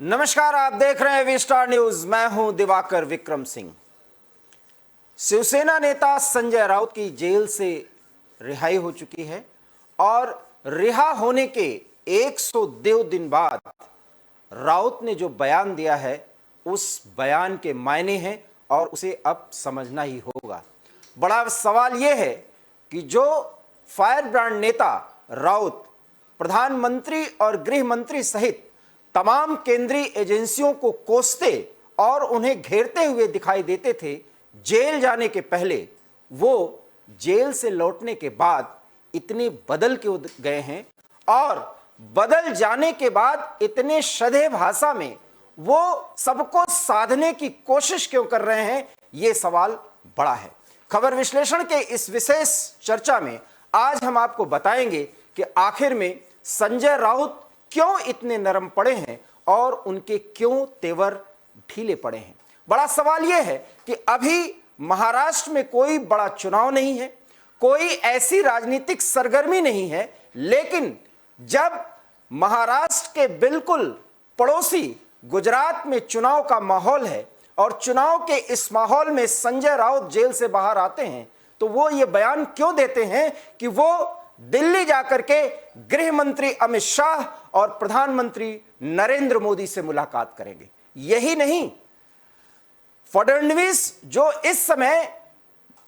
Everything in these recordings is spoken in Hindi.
नमस्कार, आप देख रहे हैं वी स्टार न्यूज। मैं हूं दिवाकर विक्रम सिंह। शिवसेना नेता संजय राउत की जेल से रिहाई हो चुकी है और रिहा होने के 102 दिन बाद राउत ने जो बयान दिया है उस बयान के मायने हैं और उसे अब समझना ही होगा। बड़ा सवाल यह है कि जो फायर ब्रांड नेता राउत प्रधानमंत्री और गृह मंत्री सहित तमाम केंद्रीय एजेंसियों को कोसते और उन्हें घेरते हुए दिखाई देते थे, जेल जाने के पहले वो जेल से लौटने के बाद इतने बदल क्यों गए हैं और बदल जाने के बाद इतने सधे भाषा में वो सबको साधने की कोशिश क्यों कर रहे हैं, ये सवाल बड़ा है। खबर विश्लेषण के इस विशेष चर्चा में आज हम आपको बताएंगे कि आखिर में संजय राउत क्यों इतने नरम पड़े हैं और उनके क्यों तेवर ढीले पड़े हैं। बड़ा सवाल यह है कि अभी महाराष्ट्र में कोई बड़ा चुनाव नहीं है, कोई ऐसी राजनीतिक सरगर्मी नहीं है, लेकिन जब महाराष्ट्र के बिल्कुल पड़ोसी गुजरात में चुनाव का माहौल है और चुनाव के इस माहौल में संजय राउत जेल से बाहर आते हैं तो वो ये बयान क्यों देते हैं कि वो दिल्ली जाकर के गृह मंत्री अमित शाह और प्रधानमंत्री नरेंद्र मोदी से मुलाकात करेंगे। यही नहीं, फडणवीस जो इस समय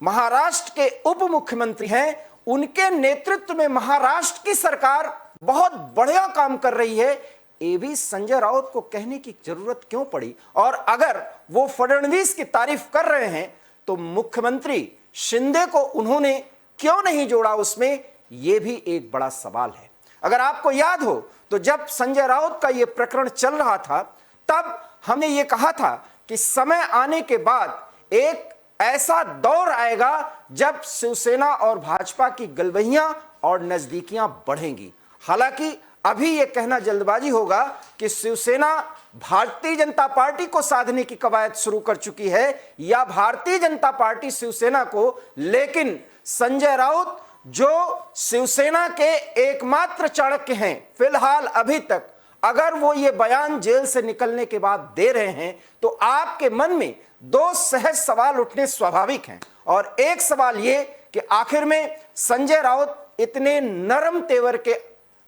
महाराष्ट्र के उप मुख्यमंत्री हैं, उनके नेतृत्व में महाराष्ट्र की सरकार बहुत बढ़िया काम कर रही है। ये भी संजय राउत को कहने की जरूरत क्यों पड़ी? और अगर वो फडणवीस की तारीफ कर रहे हैं तो मुख्यमंत्री शिंदे को उन्होंने क्यों नहीं जोड़ा उसमें? यह भी एक बड़ा सवाल है। अगर आपको याद हो तो जब संजय राउत का यह प्रकरण चल रहा था तब हमने ये कहा था कि समय आने के बाद एक ऐसा दौर आएगा जब शिवसेना और भाजपा की गलवहियां और नजदीकियां बढ़ेंगी। हालांकि अभी यह कहना जल्दबाजी होगा कि शिवसेना भारतीय जनता पार्टी को साधने की कवायद शुरू कर चुकी है या भारतीय जनता पार्टी शिवसेना को, लेकिन संजय राउत जो शिवसेना के एकमात्र चाणक्य हैं फिलहाल अभी तक, अगर वो ये बयान जेल से निकलने के बाद दे रहे हैं तो आपके मन में दो सहज सवाल उठने स्वाभाविक हैं। और एक सवाल ये कि आखिर में संजय राउत इतने नरम तेवर के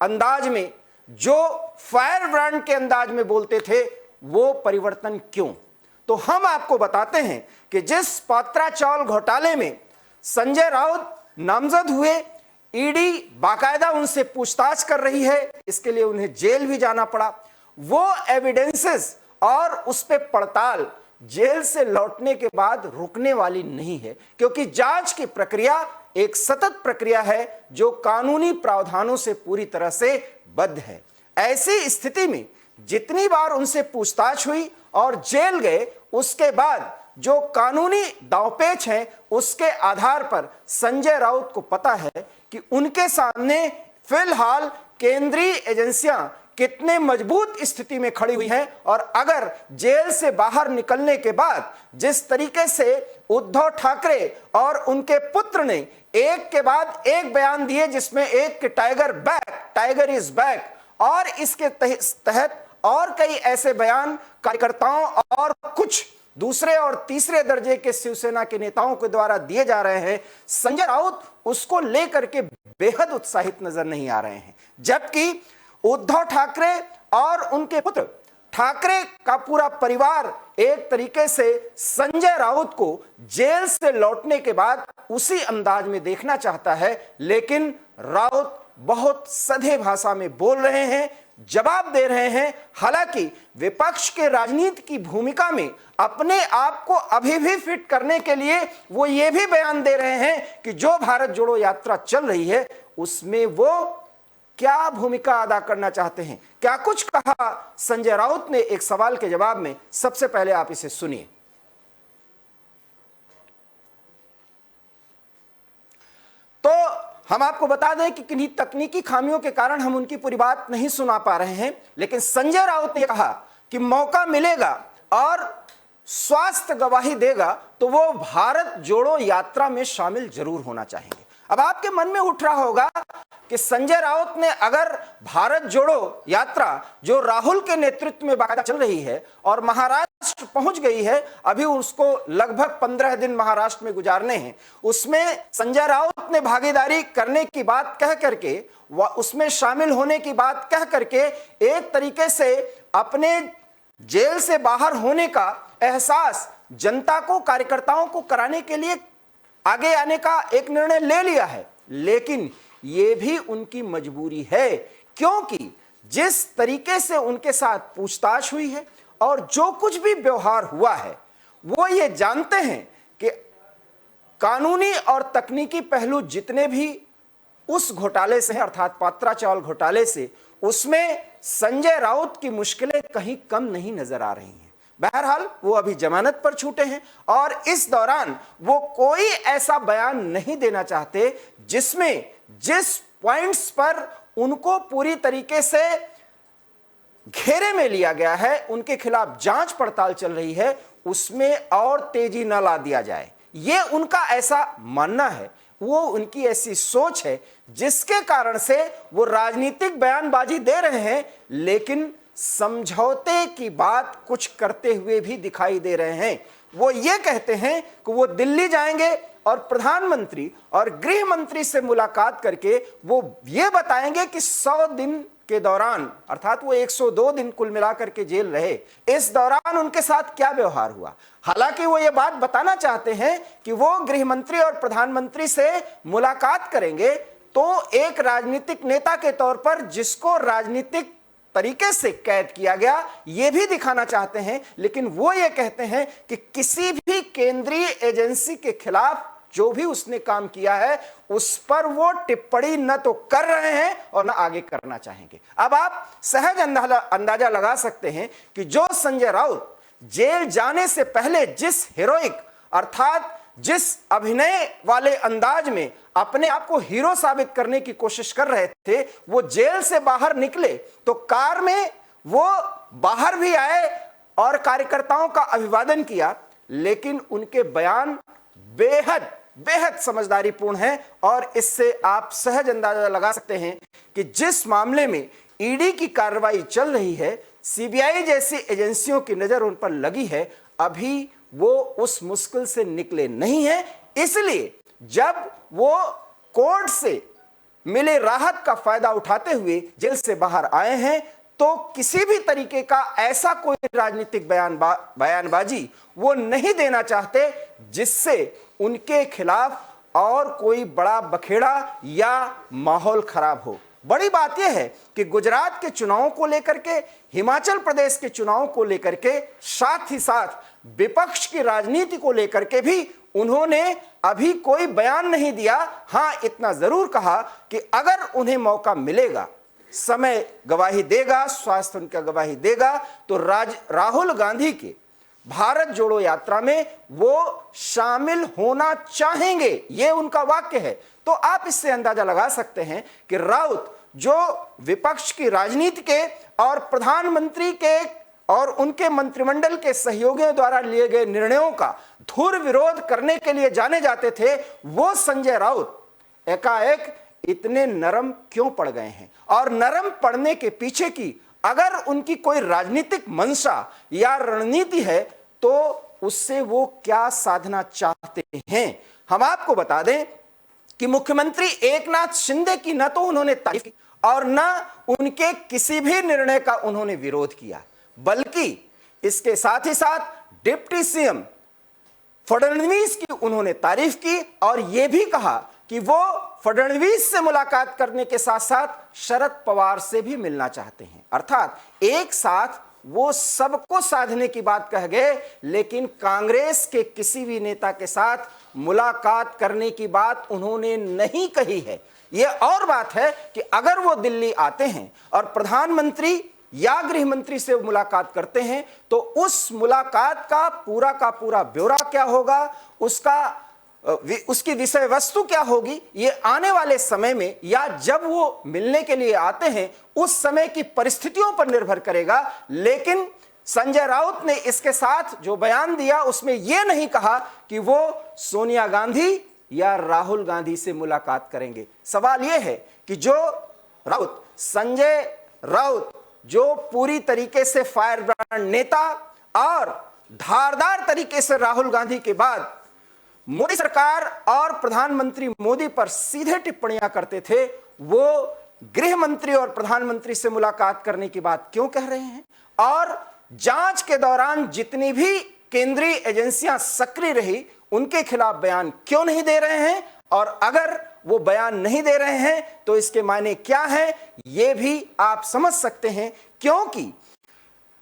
अंदाज में, जो फायर ब्रांड के अंदाज में बोलते थे, वो परिवर्तन क्यों? तो हम आपको बताते हैं कि जिस पात्रा चावल घोटाले में संजय राउत नामजद हुए, ईडी बाकायदा उनसे पूछताछ कर रही है, इसके लिए उन्हें जेल भी जाना पड़ा। वो एविडेंसेस और उस पे पड़ताल जेल से लौटने के बाद रुकने वाली नहीं है, क्योंकि जांच की प्रक्रिया एक सतत प्रक्रिया है जो कानूनी प्रावधानों से पूरी तरह से बद्ध है। ऐसी स्थिति में जितनी बार उनसे पूछताछ हुई और जेल गए, उसके बाद जो कानूनी दांवपेच है उसके आधार पर संजय राउत को पता है कि उनके सामने फिलहाल केंद्रीय एजेंसियां कितने मजबूत स्थिति में खड़ी हुई हैं और अगर जेल से बाहर निकलने के बाद जिस तरीके से उद्धव ठाकरे और उनके पुत्र ने एक के बाद एक बयान दिए, जिसमें एक के टाइगर इज बैक, और इसके तहत और कई ऐसे बयान कार्यकर्ताओं और कुछ दूसरे और तीसरे दर्जे के शिवसेना के नेताओं के द्वारा दिए जा रहे हैं, संजय राउत उसको लेकर के बेहद उत्साहित नजर नहीं आ रहे हैं। जबकि उद्धव ठाकरे और उनके पुत्र ठाकरे का पूरा परिवार एक तरीके से संजय राउत को जेल से लौटने के बाद उसी अंदाज में देखना चाहता है, लेकिन राउत बहुत सधे भाषा में बोल रहे हैं, जवाब दे रहे हैं। हालांकि विपक्ष के राजनीति की भूमिका में अपने आप को अभी भी फिट करने के लिए वो ये भी बयान दे रहे हैं कि जो भारत जोड़ो यात्रा चल रही है उसमें वो क्या भूमिका अदा करना चाहते हैं। क्या कुछ कहा संजय राउत ने एक सवाल के जवाब में, सबसे पहले आप इसे सुनिए। तो हम आपको बता दें कि किन्हीं तकनीकी खामियों के कारण हम उनकी पूरी बात नहीं सुना पा रहे हैं, लेकिन संजय राउत ने कहा कि मौका मिलेगा और स्वास्थ्य गवाही देगा तो वो भारत जोड़ो यात्रा में शामिल जरूर होना चाहेंगे। अब आपके मन में उठ रहा होगा कि संजय राउत ने अगर भारत जोड़ो यात्रा जो राहुल के नेतृत्व में बाकायदा चल रही है और महाराष्ट्र पहुंच गई है, अभी उसको लगभग 15 दिन महाराष्ट्र में गुजारने हैं, उसमें संजय राउत ने भागीदारी करने की बात कह करके, उसमें शामिल होने की बात कह करके एक तरीके से अपने जेल से बाहर होने का एहसास जनता को, कार्यकर्ताओं को कराने के लिए आगे आने का एक निर्णय ले लिया है। लेकिन यह भी उनकी मजबूरी है, क्योंकि जिस तरीके से उनके साथ पूछताछ हुई है और जो कुछ भी व्यवहार हुआ है, वो ये जानते हैं कि कानूनी और तकनीकी पहलू जितने भी उस घोटाले से हैं, अर्थात पात्रा चावल घोटाले से, उसमें संजय राउत की मुश्किलें कहीं कम नहीं नजर आ रही हैं। बहरहाल वो अभी जमानत पर छूटे हैं और इस दौरान वो कोई ऐसा बयान नहीं देना चाहते जिसमें जिस पॉइंट्स पर उनको पूरी तरीके से घेरे में लिया गया है, उनके खिलाफ जांच पड़ताल चल रही है, उसमें और तेजी न ला दिया जाए। ये उनका ऐसा मानना है, वो उनकी ऐसी सोच है, जिसके कारण से वो राजनीतिक बयानबाजी दे रहे हैं, लेकिन समझौते की बात कुछ करते हुए भी दिखाई दे रहे हैं। वो ये कहते हैं कि वो दिल्ली जाएंगे और प्रधानमंत्री और गृह मंत्री से मुलाकात करके वो ये बताएंगे कि 100 दिन के दौरान, अर्थात वो 102 दिन कुल मिलाकर के जेल रहे, इस दौरान उनके साथ क्या व्यवहार हुआ। हालांकि वो ये बात बताना चाहते हैं कि वो गृह मंत्री और प्रधानमंत्री से मुलाकात करेंगे, तो एक राजनीतिक नेता के तौर पर जिसको राजनीतिक तरीके से कैद किया गया, यह भी दिखाना चाहते हैं। लेकिन वो ये कहते हैं कि किसी भी केंद्रीय एजेंसी के खिलाफ जो भी उसने काम किया है, उस पर वो टिप्पणी न तो कर रहे हैं और न आगे करना चाहेंगे। अब आप सहज अंदाजा लगा सकते हैं कि जो संजय राउत जेल जाने से पहले जिस हीरोइक, अर्थात जिस अभिनय वाले अंदाज में अपने आप को हीरो साबित करने की कोशिश कर रहे थे, वो जेल से बाहर निकले तो कार में वो बाहर भी आए और कार्यकर्ताओं का अभिवादन किया, लेकिन उनके बयान बेहद बेहद समझदारीपूर्ण है। और इससे आप सहज अंदाजा लगा सकते हैं कि जिस मामले में ईडी की कार्रवाई चल रही है, सीबीआई जैसी एजेंसियों की नजर उन पर लगी है, अभी वो उस मुश्किल से निकले नहीं है। इसलिए जब वो कोर्ट से मिले राहत का फायदा उठाते हुए जेल से बाहर आए हैं, तो किसी भी तरीके का ऐसा कोई राजनीतिक बयानबाजी वो नहीं देना चाहते जिससे उनके खिलाफ और कोई बड़ा बखेड़ा या माहौल खराब हो। बड़ी बात यह है कि गुजरात के चुनावों को लेकर के, हिमाचल प्रदेश के चुनावों को लेकर के, साथ ही साथ विपक्ष की राजनीति को लेकर के भी उन्होंने अभी कोई बयान नहीं दिया। हां, इतना जरूर कहा कि अगर उन्हें मौका मिलेगा, समय गवाही देगा, स्वास्थ्य उनका गवाही देगा, तो राहुल गांधी के भारत जोड़ो यात्रा में वो शामिल होना चाहेंगे। ये उनका वाक्य है। तो आप इससे अंदाजा लगा सकते हैं कि राउत जो विपक्ष की राजनीति के और प्रधानमंत्री के और उनके मंत्रिमंडल के सहयोगियों द्वारा लिए गए निर्णयों का धुर विरोध करने के लिए जाने जाते थे, वो संजय राउत एकाएक इतने नरम क्यों पड़ गए हैं। और नरम पड़ने के पीछे की अगर उनकी कोई राजनीतिक मंशा या रणनीति है, तो उससे वो क्या साधना चाहते हैं। हम आपको बता दें कि मुख्यमंत्री एकनाथ शिंदे की न तो उन्होंने तारीफ की और न उनके किसी भी निर्णय का उन्होंने विरोध किया, बल्कि इसके साथ ही साथ डिप्टी सीएम फडणवीस की उन्होंने तारीफ की और यह भी कहा कि वो फडणवीस से मुलाकात करने के साथ साथ शरद पवार से भी मिलना चाहते हैं। अर्थात एक साथ वो सबको साधने की बात कह गए, लेकिन कांग्रेस के किसी भी नेता के साथ मुलाकात करने की बात उन्होंने नहीं कही है। यह और बात है कि अगर वो दिल्ली आते हैं और प्रधानमंत्री या गृह मंत्री से मुलाकात करते हैं, तो उस मुलाकात का पूरा ब्यौरा क्या होगा, उसकी विषय वस्तु क्या होगी, ये आने वाले समय में या जब वो मिलने के लिए आते हैं उस समय की परिस्थितियों पर निर्भर करेगा। लेकिन संजय राउत ने इसके साथ जो बयान दिया उसमें यह नहीं कहा कि वो सोनिया गांधी या राहुल गांधी से मुलाकात करेंगे। सवाल यह है कि जो राउत, संजय राउत, जो पूरी तरीके से फायर ब्रांड नेता और धारदार तरीके से राहुल गांधी के बाद मोदी सरकार और प्रधानमंत्री मोदी पर सीधे टिप्पणियां करते थे, वो गृह मंत्री और प्रधानमंत्री से मुलाकात करने की बात क्यों कह रहे हैं? और जांच के दौरान जितनी भी केंद्रीय एजेंसियां सक्रिय रही, उनके खिलाफ बयान क्यों नहीं दे रहे हैं? और अगर वो बयान नहीं दे रहे हैं तो इसके मायने क्या है, ये भी आप समझ सकते हैं, क्योंकि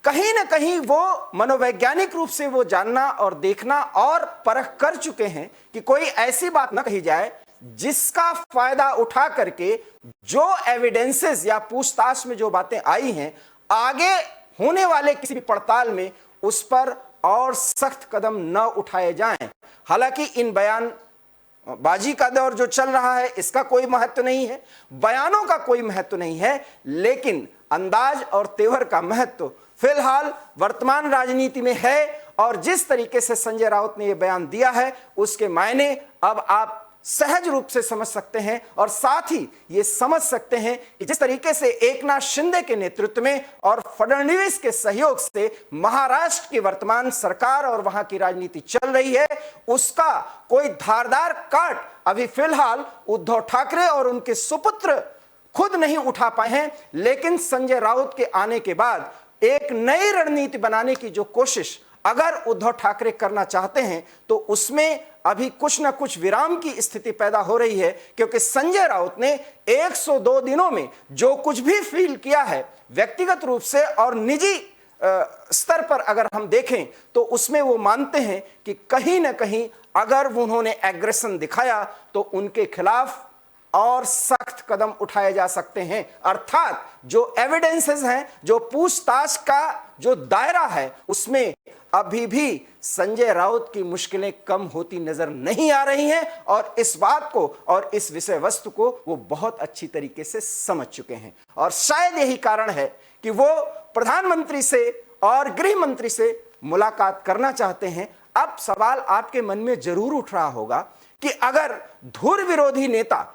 कहीं ना कहीं वो मनोवैज्ञानिक रूप से वो जानना और देखना और परख कर चुके हैं कि कोई ऐसी बात ना कही जाए जिसका फायदा उठा करके जो एविडेंसेस या पूछताछ में जो बातें आई हैं, आगे होने वाले किसी भी पड़ताल में उस पर और सख्त कदम न उठाए जाएं। हालांकि इन बयानबाजी का दौर जो चल रहा है, इसका कोई महत्व नहीं है, बयानों का कोई महत्व नहीं है, लेकिन अंदाज और तेवर का महत्व फिलहाल वर्तमान राजनीति में है। और जिस तरीके से संजय राउत ने यह बयान दिया है, उसके मायने अब आप सहज रूप से समझ सकते हैं। और साथ ही ये समझ सकते हैं कि जिस तरीके से एकनाथ शिंदे के नेतृत्व में और फडणवीस के सहयोग से महाराष्ट्र की वर्तमान सरकार और वहां की राजनीति चल रही है, उसका कोई धारदार काट अभी फिलहाल उद्धव ठाकरे और उनके सुपुत्र खुद नहीं उठा पाए हैं। लेकिन संजय राउत के आने के बाद एक नई रणनीति बनाने की जो कोशिश अगर उद्धव ठाकरे करना चाहते हैं, तो उसमें अभी कुछ ना कुछ विराम की स्थिति पैदा हो रही है। क्योंकि संजय राउत ने 102 दिनों में जो कुछ भी फील किया है व्यक्तिगत रूप से और निजी स्तर पर अगर हम देखें, तो उसमें वो मानते हैं कि कहीं ना कहीं अगर उन्होंने एग्रेशन दिखाया तो उनके खिलाफ और सख्त कदम उठाए जा सकते हैं। अर्थात जो एविडेंसेस हैं, जो पूछताछ का जो दायरा है, उसमें अभी भी संजय राउत की मुश्किलें कम होती नजर नहीं आ रही हैं। और इस बात को और इस विषय वस्तु को वो बहुत अच्छी तरीके से समझ चुके हैं। और शायद यही कारण है कि वो प्रधानमंत्री से और गृह मंत्री से मुलाकात करना चाहते हैं। अब सवाल आपके मन में जरूर उठ रहा होगा कि अगर धुर विरोधी नेता,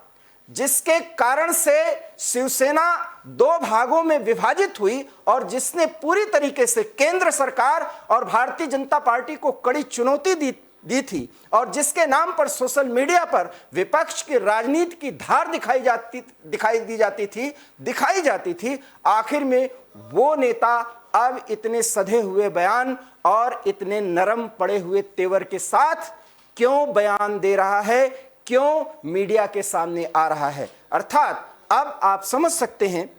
जिसके कारण से शिवसेना दो भागों में विभाजित हुई और जिसने पूरी तरीके से केंद्र सरकार और भारतीय जनता पार्टी को कड़ी चुनौती दी थी और जिसके नाम पर सोशल मीडिया पर विपक्ष की राजनीति की धार दिखाई जाती थी, आखिर में वो नेता अब इतने सधे हुए बयान और इतने नरम पड़े हुए तेवर के साथ क्यों बयान दे रहा है, क्यों मीडिया के सामने आ रहा है? अर्थात अब आप समझ सकते हैं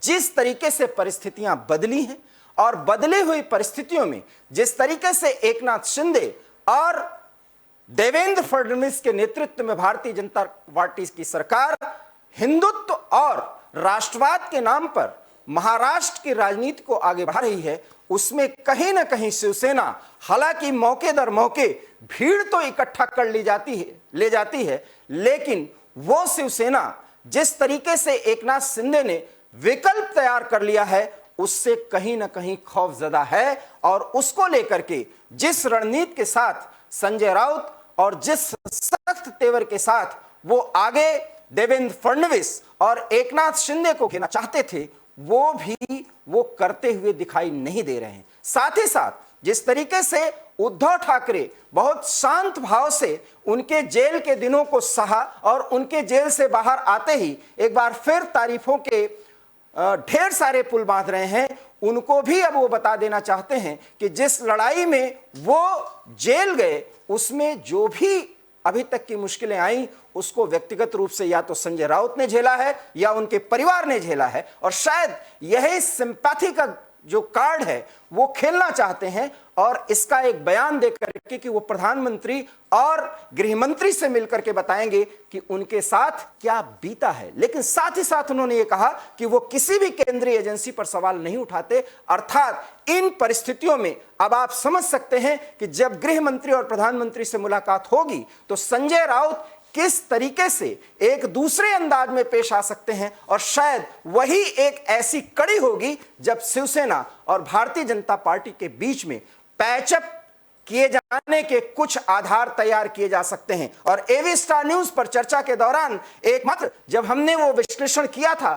जिस तरीके से परिस्थितियां बदली हैं और बदली हुई परिस्थितियों में जिस तरीके से एकनाथ शिंदे और देवेंद्र फडणवीस के नेतृत्व में भारतीय जनता पार्टी की सरकार हिंदुत्व और राष्ट्रवाद के नाम पर महाराष्ट्र की राजनीति को आगे बढ़ा रही है, उसमें कहीं ना कहीं शिवसेना, हालांकि मौके दर मौके भीड़ तो इकट्ठा कर ले जाती है, लेकिन वो शिवसेना जिस तरीके से एकनाथ शिंदे ने विकल्प तैयार कर लिया है, उससे कहीं ना कहीं खौफजदा है। और उसको लेकर के जिस रणनीति के साथ संजय राउत और जिस सख्त तेवर के साथ वो आगे देवेंद्र फडणवीस और एकनाथ शिंदे को घेरना चाहते थे, वो करते हुए दिखाई नहीं दे रहे हैं। साथ ही साथ जिस तरीके से उद्धव ठाकरे बहुत शांत भाव से उनके जेल के दिनों को सहा और उनके जेल से बाहर आते ही एक बार फिर तारीफों के ढेर सारे पुल बांध रहे हैं, उनको भी अब वो बता देना चाहते हैं कि जिस लड़ाई में वो जेल गए, उसमें जो भी अभी तक की मुश्किलें आई, उसको व्यक्तिगत रूप से या तो संजय राउत ने झेला है या उनके परिवार ने झेला है। और शायद यही सिंपैथी का जो कार्ड है वो खेलना चाहते हैं और इसका एक बयान देकर के कि वो प्रधानमंत्री और गृह मंत्री से मिलकर के बताएंगे कि उनके साथ क्या बीता है। लेकिन साथ ही साथ उन्होंने ये कहा कि वो किसी भी केंद्रीय एजेंसी पर सवाल नहीं उठाते। अर्थात इन परिस्थितियों में अब आप समझ सकते हैं कि जब गृह मंत्री और प्रधानमंत्री से मुलाकात होगी तो संजय राउत किस तरीके से एक दूसरे अंदाज में पेश आ सकते हैं। और शायद वही एक ऐसी कड़ी होगी जब शिवसेना और भारतीय जनता पार्टी के बीच में पैचअप किए जाने के कुछ आधार तैयार किए जा सकते हैं। और एवी स्टार न्यूज पर चर्चा के दौरान एकमात्र जब हमने वो विश्लेषण किया था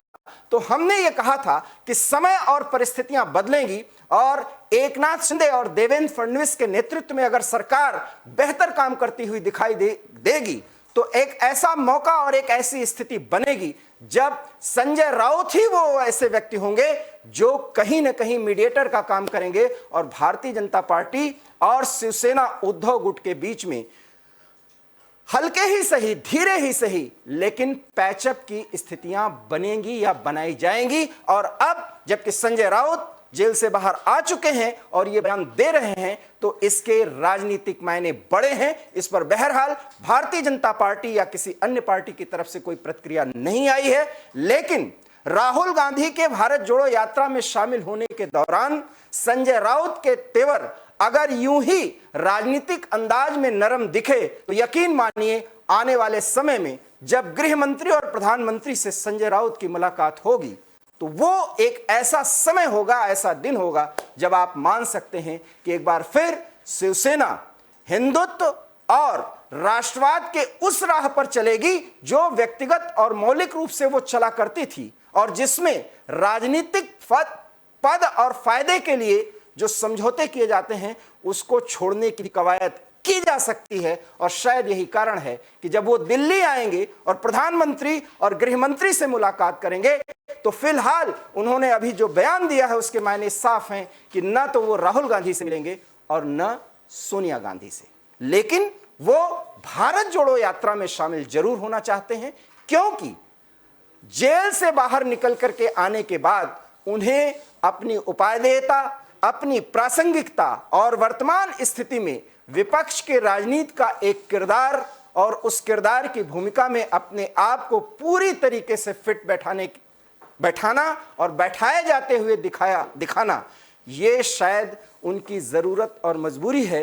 तो हमने ये कहा था कि समय और परिस्थितियां बदलेंगी और एकनाथ शिंदे और देवेंद्र फडणवीस के नेतृत्व में अगर सरकार बेहतर काम करती हुई दिखाई देगी तो एक ऐसा मौका और एक ऐसी स्थिति बनेगी जब संजय राउत ही वो ऐसे व्यक्ति होंगे जो कहीं ना कहीं मीडिएटर का काम करेंगे और भारतीय जनता पार्टी और शिवसेना उद्धव गुट के बीच में हल्के ही सही, धीरे ही सही, लेकिन पैचअप की स्थितियां बनेंगी या बनाई जाएंगी। और अब जबकि संजय राउत जेल से बाहर आ चुके हैं और ये बयान दे रहे हैं तो इसके राजनीतिक मायने बड़े हैं। इस पर बहरहाल भारतीय जनता पार्टी या किसी अन्य पार्टी की तरफ से कोई प्रतिक्रिया नहीं आई है, लेकिन राहुल गांधी के भारत जोड़ो यात्रा में शामिल होने के दौरान संजय राउत के तेवर अगर यूं ही राजनीतिक अंदाज में नरम दिखे तो यकीन मानिए आने वाले समय में जब गृह मंत्री और प्रधानमंत्री से संजय राउत की मुलाकात होगी तो वो एक ऐसा समय होगा, ऐसा दिन होगा जब आप मान सकते हैं कि एक बार फिर शिवसेना हिंदुत्व और राष्ट्रवाद के उस राह पर चलेगी जो व्यक्तिगत और मौलिक रूप से वो चला करती थी और जिसमें राजनीतिक पद और फायदे के लिए जो समझौते किए जाते हैं उसको छोड़ने की कवायद की जा सकती है। और शायद यही कारण है कि जब वो दिल्ली आएंगे और प्रधानमंत्री और गृह मंत्री से मुलाकात करेंगे तो फिलहाल उन्होंने अभी जो बयान दिया है उसके मायने साफ हैं कि न तो वो राहुल गांधी से मिलेंगे और न सोनिया गांधी से, लेकिन वो भारत जोड़ो यात्रा में शामिल जरूर होना चाहते हैं क्योंकि जेल से बाहर निकल करके आने के बाद उन्हें अपनी उपादेयता, अपनी प्रासंगिकता और वर्तमान स्थिति में विपक्ष के राजनीति का एक किरदार और उस किरदार की भूमिका में अपने आप को पूरी तरीके से फिट बैठाना और बैठाए जाते हुए दिखाना ये शायद उनकी जरूरत और मजबूरी है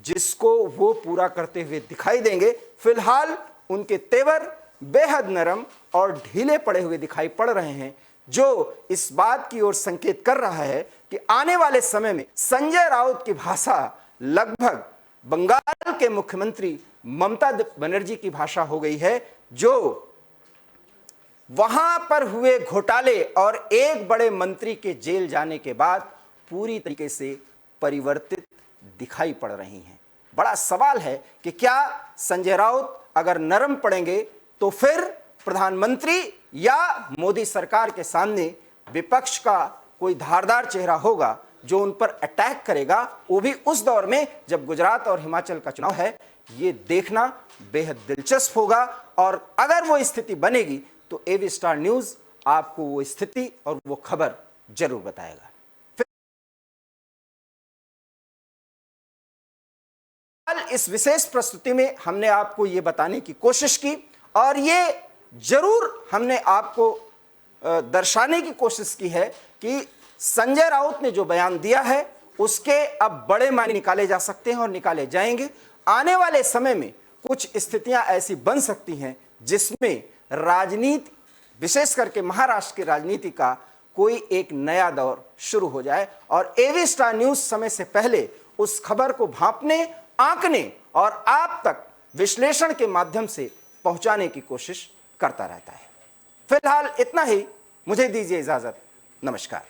जिसको वो पूरा करते हुए दिखाई देंगे। फिलहाल उनके तेवर बेहद नरम और ढीले पड़े हुए दिखाई पड़ रहे हैं जो इस बात की ओर संकेत कर रहा है कि आने वाले समय में संजय राउत की भाषा लगभग बंगाल के मुख्यमंत्री ममता बनर्जी की भाषा हो गई है जो वहां पर हुए घोटाले और एक बड़े मंत्री के जेल जाने के बाद पूरी तरीके से परिवर्तित दिखाई पड़ रही हैं। बड़ा सवाल है कि क्या संजय राउत अगर नरम पड़ेंगे तो फिर प्रधानमंत्री या मोदी सरकार के सामने विपक्ष का कोई धारदार चेहरा होगा जो उन पर अटैक करेगा, वो भी उस दौर में जब गुजरात और हिमाचल का चुनाव है। ये देखना बेहद दिलचस्प होगा और अगर वो स्थिति बनेगी तो एवी स्टार न्यूज आपको वो स्थिति और वो खबर जरूर बताएगा। इस विशेष प्रस्तुति में हमने आपको ये बताने की कोशिश की और ये जरूर हमने आपको दर्शाने की कोशिश की है कि संजय राउत ने जो बयान दिया है उसके अब बड़े मायने निकाले जा सकते हैं और निकाले जाएंगे। आने वाले समय में कुछ स्थितियां ऐसी बन सकती हैं जिसमें राजनीति, विशेष करके महाराष्ट्र की राजनीति का कोई एक नया दौर शुरू हो जाए और एवी स्टार न्यूज समय से पहले उस खबर को भांपने, आंकने और आप तक विश्लेषण के माध्यम से पहुंचाने की कोशिश करता रहता है। फिलहाल इतना ही, मुझे दीजिए इजाजत। नमस्कार।